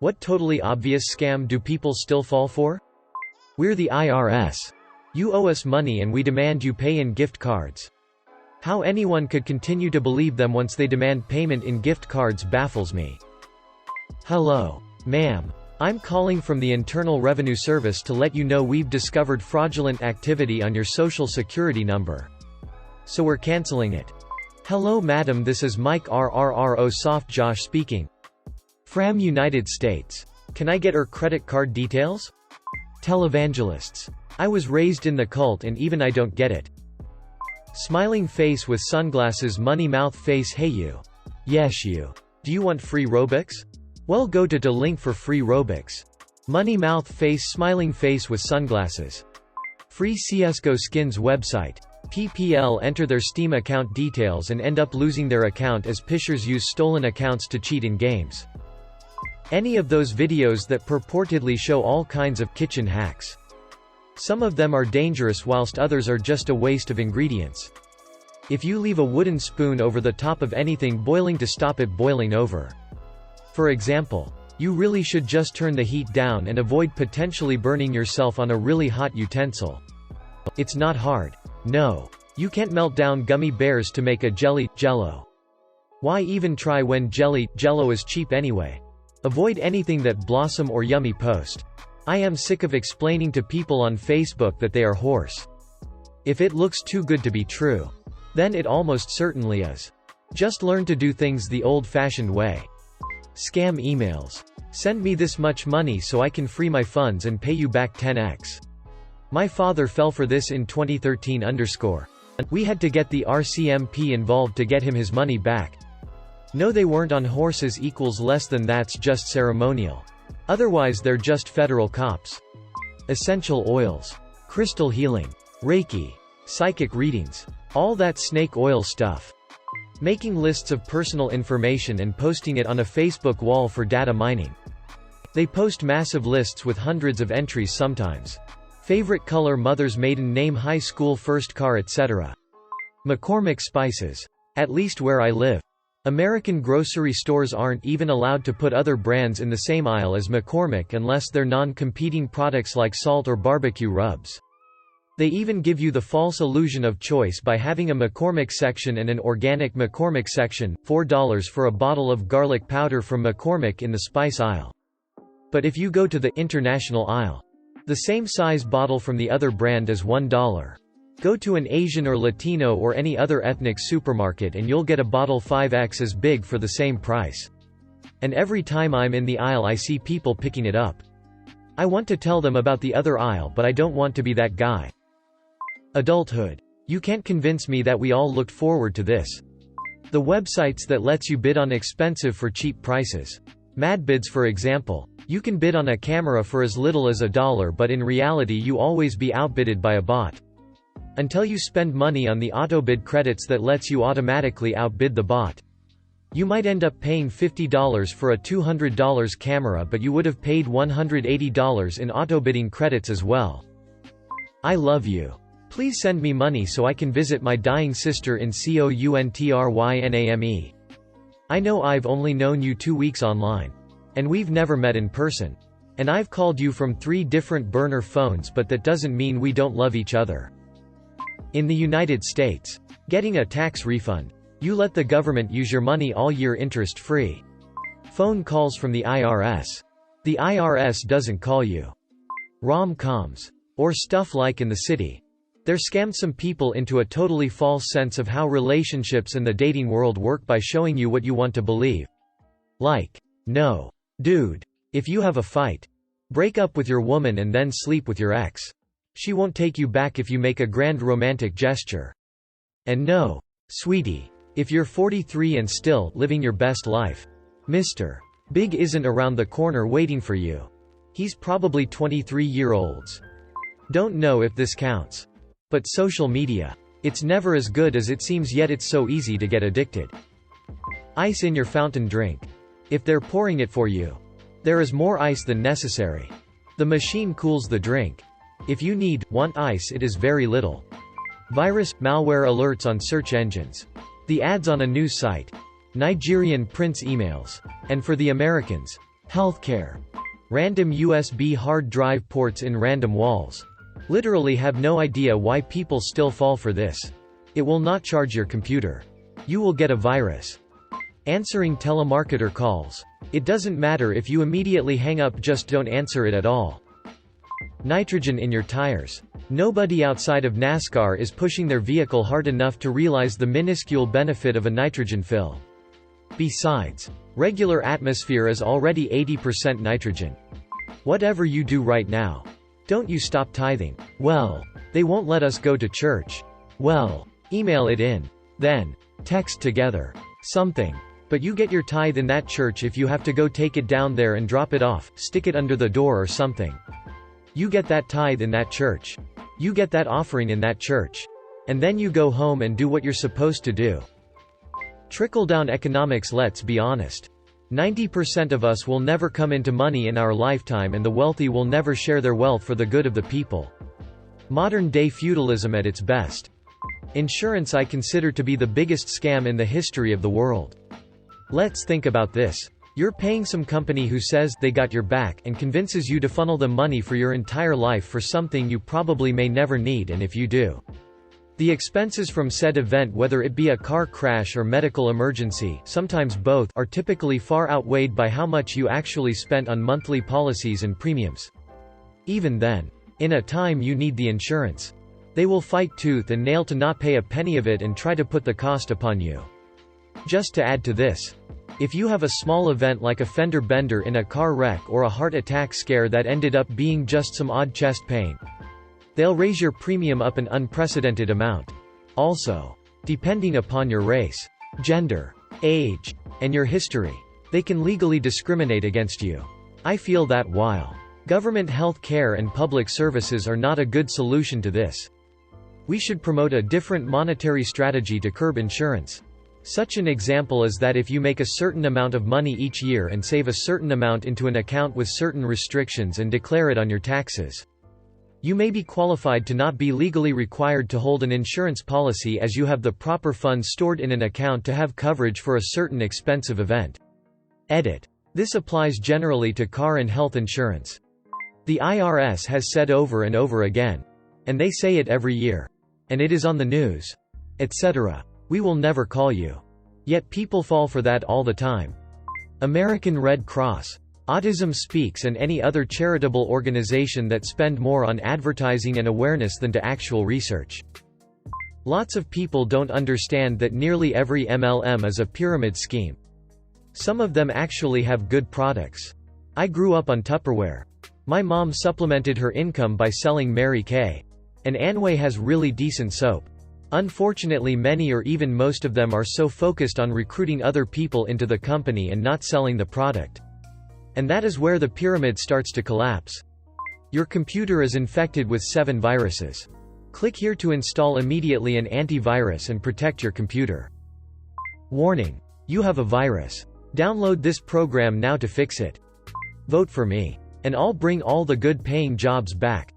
What totally obvious scam do people still fall for? We're the IRS. You owe us money and we demand you pay in gift cards. How anyone could continue to believe them once they demand payment in gift cards baffles me. Hello. Ma'am. I'm calling from the Internal Revenue Service to let you know we've discovered fraudulent activity on your social security number. So we're canceling it. Hello madam, this is Mike RRRO Soft Josh speaking. From United States. Can I get her credit card details? Televangelists. I was raised in the cult and even I don't get it. Smiling face with sunglasses, money mouth face. Hey you. Yes you. Do you want free Robux? Well, go to link for free Robux. Money mouth face, smiling face with sunglasses. Free CSGO skins website. PPL enter their Steam account details and end up losing their account as pishers use stolen accounts to cheat in games. Any of those videos that purportedly show all kinds of kitchen hacks. Some of them are dangerous whilst others are just a waste of ingredients. If you leave a wooden spoon over the top of anything boiling to stop it boiling over. For example, you really should just turn the heat down and avoid potentially burning yourself on a really hot utensil. It's not hard. No. You can't melt down gummy bears to make a jello. Why even try when jello is cheap anyway? Avoid anything that Blossom or Yummy post. I am sick of explaining to people on Facebook that they are horse. If it looks too good to be true, then it almost certainly is. Just learn to do things the old-fashioned way. Scam emails. Send me this much money so I can free my funds and pay you back 10x. My father fell for this in 2013 _. We had to get the RCMP involved to get him his money back. No, they weren't on horses equals less than, that's just ceremonial. Otherwise they're just federal cops. Essential oils. Crystal healing. Reiki. Psychic readings. All that snake oil stuff. Making lists of personal information and posting it on a Facebook wall for data mining. They post massive lists with hundreds of entries sometimes. Favorite color, mother's maiden name, high school, first car, etc. McCormick spices. At least where I live. American grocery stores aren't even allowed to put other brands in the same aisle as McCormick unless they're non-competing products like salt or barbecue rubs. They even give you the false illusion of choice by having a McCormick section and an organic McCormick section, $4 for a bottle of garlic powder from McCormick in the spice aisle. But if you go to the international aisle, the same size bottle from the other brand is $1. Go to an Asian or Latino or any other ethnic supermarket and you'll get a bottle 5x as big for the same price. And every time I'm in the aisle I see people picking it up. I want to tell them about the other aisle, but I don't want to be that guy. Adulthood. You can't convince me that we all looked forward to this. The websites that lets you bid on expensive for cheap prices. MadBids for example. You can bid on a camera for as little as $1, but in reality you always be outbidded by a bot. Until you spend money on the autobid credits that lets you automatically outbid the bot. You might end up paying $50 for a $200 camera, but you would have paid $180 in autobidding credits as well. I love you. Please send me money so I can visit my dying sister in Countryname. I know I've only known you 2 weeks online. And we've never met in person. And I've called you from 3 different burner phones, but that doesn't mean we don't love each other. In the United States. Getting a tax refund. You let the government use your money all year interest-free. Phone calls from the IRS. The IRS doesn't call you. Rom-coms. Or stuff like In the City. They're scammed some people into a totally false sense of how relationships and the dating world work by showing you what you want to believe. Like, no. Dude. If you have a fight, break up with your woman and then sleep with your ex. She won't take you back if you make a grand romantic gesture. And no. Sweetie. If you're 43 and still living your best life, Mr. Big isn't around the corner waiting for you. He's probably 23-year-olds. Don't know if this counts. But social media. It's never as good as it seems, yet it's so easy to get addicted. Ice in your fountain drink. If they're pouring it for you, there is more ice than necessary. The machine cools the drink. If you want ice, it is very little. Virus, malware alerts on search engines. The ads on a news site. Nigerian prince emails. And for the Americans, Healthcare. Random USB hard drive ports in random walls. Literally have no idea why people still fall for this. It will not charge your computer. You will get a virus. Answering telemarketer calls. It doesn't matter if you immediately hang up, just don't answer it at all. Nitrogen in your tires. Nobody outside of NASCAR is pushing their vehicle hard enough to realize the minuscule benefit of a nitrogen fill. Besides, regular atmosphere is already 80% nitrogen. Whatever you do right now, don't you stop tithing. Well, they won't let us go to church. Well, email it in. Then, text together. Something. But you get your tithe in that church if you have to go take it down there and drop it off, stick it under the door or something. You get that tithe in that church. You get that offering in that church. And then you go home and do what you're supposed to do. Trickle-down economics. Let's be honest. 90% of us will never come into money in our lifetime, and the wealthy will never share their wealth for the good of the people. Modern-day feudalism at its best. Insurance I consider to be the biggest scam in the history of the world. Let's think about this. You're paying some company who says they got your back and convinces you to funnel them money for your entire life for something you probably may never need, and if you do, the expenses from said event, whether it be a car crash or medical emergency, sometimes both, are typically far outweighed by how much you actually spent on monthly policies and premiums. Even then, in a time you need the insurance, they will fight tooth and nail to not pay a penny of it and try to put the cost upon you. Just to add to this, if you have a small event like a fender bender in a car wreck or a heart attack scare that ended up being just some odd chest pain, they'll raise your premium up an unprecedented amount. Also, depending upon your race, gender, age, and your history, they can legally discriminate against you. I feel that while government health care and public services are not a good solution to this, we should promote a different monetary strategy to curb insurance. Such an example is that if you make a certain amount of money each year and save a certain amount into an account with certain restrictions and declare it on your taxes, you may be qualified to not be legally required to hold an insurance policy, as you have the proper funds stored in an account to have coverage for a certain expensive event. Edit. This applies generally to car and health insurance. The IRS has said over and over again, and they say it every year, and it is on the news, etc., we will never call you. Yet people fall for that all the time. American Red Cross, Autism Speaks, and any other charitable organization that spend more on advertising and awareness than to actual research. Lots of people don't understand that nearly every MLM is a pyramid scheme. Some of them actually have good products. I grew up on Tupperware. My mom supplemented her income by selling Mary Kay. And Anway has really decent soap. Unfortunately, many or even most of them are so focused on recruiting other people into the company and not selling the product. And that is where the pyramid starts to collapse. Your computer is infected with 7 viruses. Click here to install immediately an antivirus and protect your computer. Warning: you have a virus. Download this program now to fix it. Vote for me, and I'll bring all the good paying jobs back.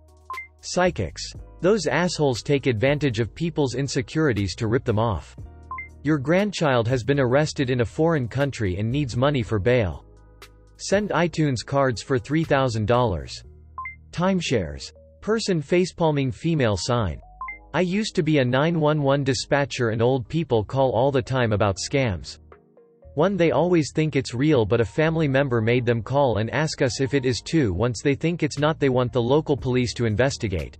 Psychics. Those assholes take advantage of people's insecurities to rip them off. Your grandchild has been arrested in a foreign country and needs money for bail. Send iTunes cards for $3,000. Timeshares. Person facepalming female sign. I used to be a 911 dispatcher, and old people call all the time about scams. One, they always think it's real, but a family member made them call and ask us if it is too. Once they think it's not, they want the local police to investigate.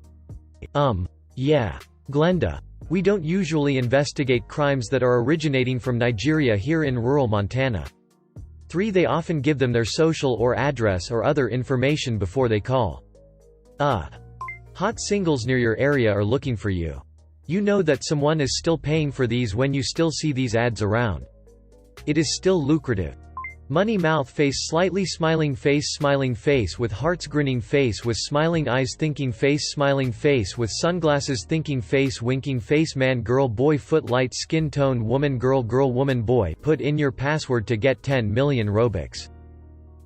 Yeah. Glenda. We don't usually investigate crimes that are originating from Nigeria here in rural Montana. 3, they often give them their social or address or other information before they call. Hot singles near your area are looking for you. You know that someone is still paying for these when you still see these ads around. It is still lucrative. Money mouth face slightly smiling face with hearts grinning face with smiling eyes thinking face smiling face with sunglasses thinking face winking face man girl boy foot light skin tone woman girl woman boy. Put in your password to get 10 million Robux.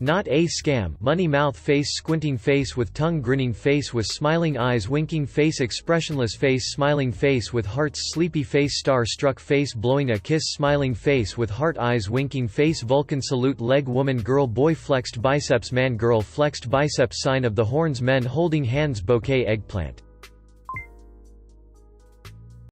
Not a scam. Money mouth face squinting face with tongue grinning face with smiling eyes winking face expressionless face smiling face with hearts sleepy face star struck face blowing a kiss smiling face with heart eyes winking face Vulcan salute leg woman girl boy flexed biceps man girl flexed biceps sign of the horns men holding hands bouquet eggplant.